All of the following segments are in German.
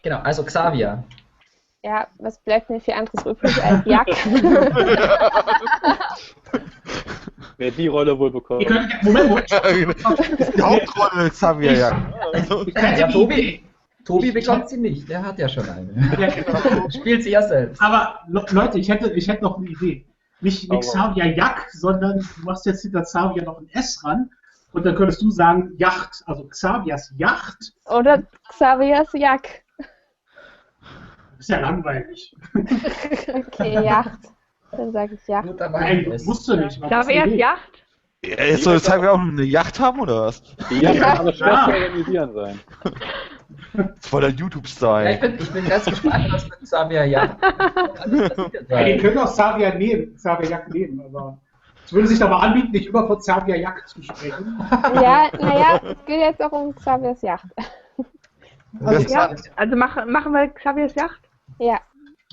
Genau, also Xavier. Ja, was bleibt mir viel anderes übrig als Jack? Wer die Rolle wohl bekommt. Ihr könnt, Moment. Die Hauptrolle Xavier Jack. Ja, Tobi bekommt sie nicht, der hat ja schon eine. Ja, genau. Spielt sie ja selbst. Aber Leute, ich hätte noch eine Idee. Nicht Xavier Jack, sondern du machst jetzt hinter Xavier noch ein S ran und dann könntest du sagen Yacht, also Xaviers Yacht. Oder Xaviers Jack. Ist ja langweilig. Okay, Yacht. Dann sage ich Yacht. Gut, aber Nein, musst du nicht. Xaviers Yacht? Ja, jetzt soll Xavier auch noch eine Yacht haben, oder was? Die Yacht kann aber schwer zu organisieren sein. Das war der Ja, YouTube-Style. ich bin ganz gespannt, was mit Xavier ja. Ja, die können auch Xavier Jack nehmen, aber es würde sich aber anbieten, nicht immer von Xavier Jack zu sprechen. Ja, naja, es geht jetzt auch um Xaviers Yacht. Das- Ja, also machen wir Xaviers Yacht? Ja.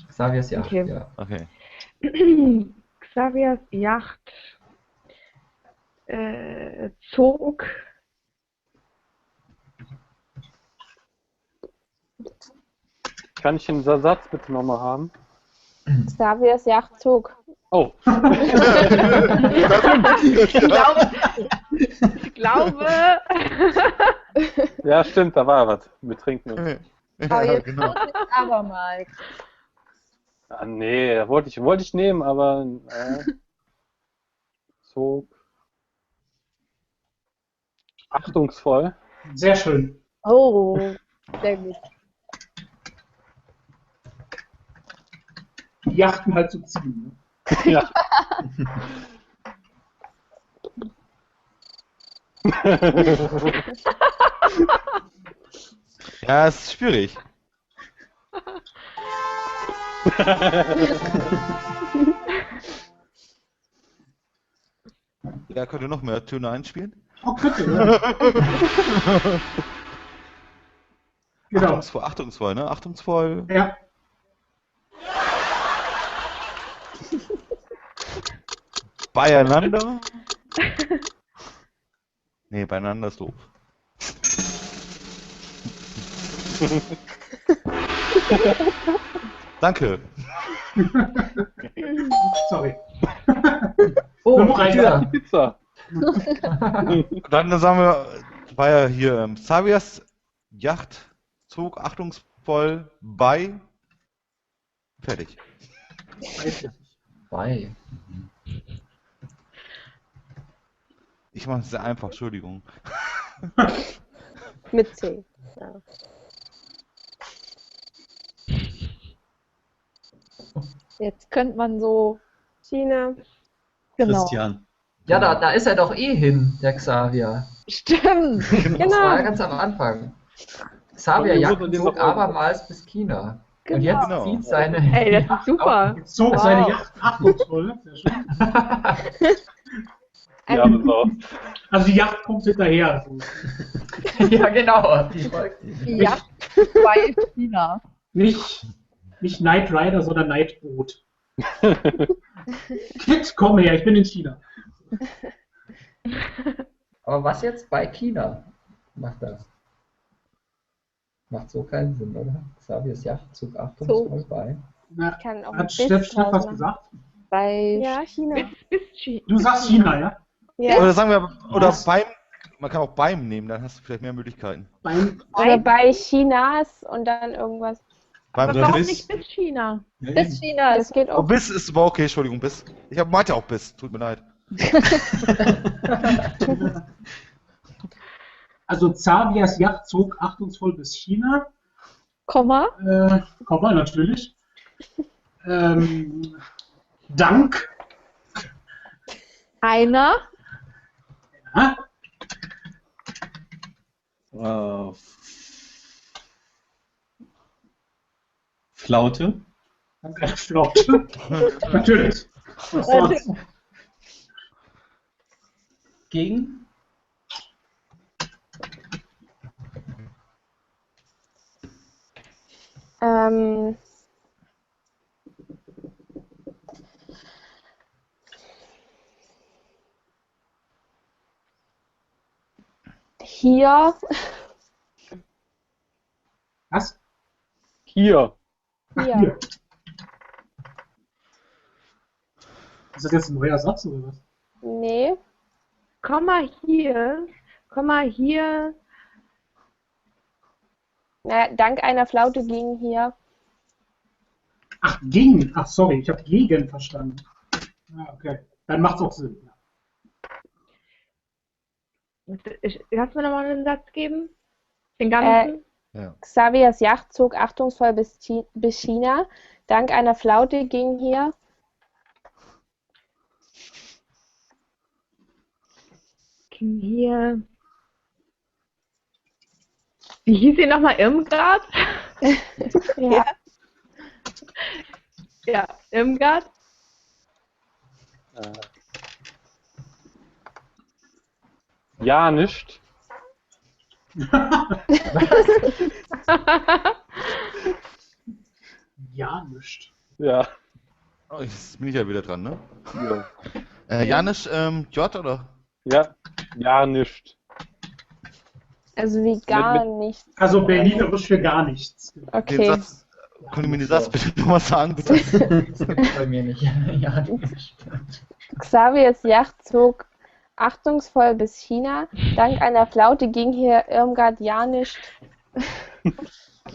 Xaviers ja. Okay. Ja. Okay. Xaviers Yacht zog Kann ich den Satz bitte nochmal haben? Xaviers Yacht zog. Oh. Ich glaube, Ja, stimmt, da war was. Wir trinken uns. Aber Ja, jetzt genau. kommt jetzt abermals. Ah, nee, wollte ich nehmen, aber zog. Achtungsvoll. Sehr schön. Oh, sehr gut. Die Yachten halt zu ziehen. Ja. Ja, es ist schwierig. Ja, könnt ihr noch mehr Töne einspielen? Oh, bitte. Ja. Genau. Achtungsvoll, ne? Achtungsvoll. Ja. Beieinander. Nee, beieinander ist doof. Danke. Sorry. Oh, Noch ein Tür. Die Pizza. Dann sagen wir, war ja hier Xaviers Yacht, Zug, achtungsvoll, bei. Fertig. Bei. Ich mache es sehr einfach, Entschuldigung. Mit C. Ja. Jetzt könnte man so, China. genau. Christian. Ja, da ist er doch eh hin, der Xavier. Stimmt. Das war ja Genau. ganz am Anfang. Xavier Und wir Jack müssen den zog noch- abermals bis China. Und jetzt Genau. zieht seine. ey, das ist super. Jetzt zog seine Yacht achtungsvoll. Sehr schön. Ja, das auch. Also die Yacht kommt hinterher. Ja, genau. Die folgt ihm. Die Yacht bei China. Nicht Knight Rider, sondern Nightboot. Kid, komm her, ich bin in China. Aber was jetzt bei China? Macht das? Macht so keinen Sinn, oder? Xaviers Yacht zog achtungsvoll bei. Na, Kann auch hat ein Steff draus was machen. gesagt? Bei Ja, China. Du sagst China, ja? Ja. Oder sagen wir, oder Was? beim, man kann auch beim nehmen, dann hast du vielleicht mehr Möglichkeiten. Oder bei Chinas und dann irgendwas. Beim Aber warum bis. nicht bis China? Ja, bis eben. China. Das geht Oh, auch. bis ist aber okay, Entschuldigung, bis. Ich meinte auch bis, tut mir leid. Also Xaviers Yacht zog achtungsvoll bis China. Komma. Komma, natürlich. Dank. Einer. Ja, Flaute. danke, Flaute. Natürlich. Was sonst? Gegen? Ähm, hier. Was? Hier. Ach, Hier. hier. Ist das jetzt ein neuer Satz oder was? Nee. Komm mal hier. Komm mal hier. Na, dank einer Flaute ging hier. Ach, gegen. Ach, sorry, ich habe gegen verstanden. Ja, okay. Dann macht's auch Sinn. Kannst du mir nochmal einen Satz geben? Den ganzen? Ja. Xaviers Yacht zog achtungsvoll bis China. Dank einer Flaute ging hier. Ging hier. Wie hieß sie nochmal? Irmgard? Ja. Ja, Irmgard. Ja, nicht. Ja, nicht. Ja. Oh, jetzt bin ich ja wieder dran, ne? Ja. Janisch, J oder? Ja. Ja, nicht. Also wie gar nichts. Also Berlinerisch für gar nichts. Den Okay. Satz, können Sie mir den Satz bitte nochmal sagen, bitte? Das gibt's bei mir nicht. Ja, nicht. Xaviers Yacht zog achtungsvoll bis China. Dank einer Flaute ging hier Irmgard ja nicht.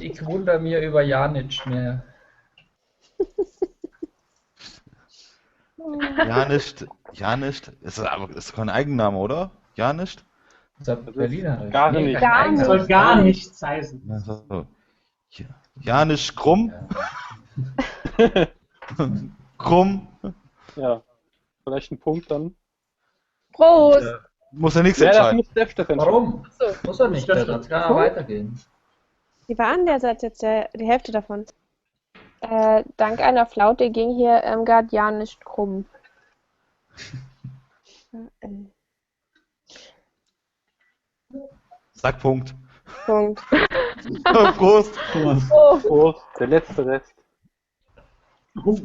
Ich wundere mir über Janic mehr. Janischt, ist kein Eigenname, oder? Janischt? Das ist Berliner. Gar nicht. kein Gar eigener. Soll gar nichts heißen. Ja, so. Janisch Krumm? Krumm? Ja. Vielleicht ein Punkt dann. Prost! Ja. Muss ja nichts Ja, das entscheiden. muss Steph entscheiden. Warum? So. Muss er nicht. Der Satz kann ja weitergehen. Wie war denn der Satz jetzt, die Hälfte davon? Dank einer Flaute ging hier Irmgard ja nicht krumm. Sag Punkt. Punkt. Prost. Prost. Der letzte Rest. Oh,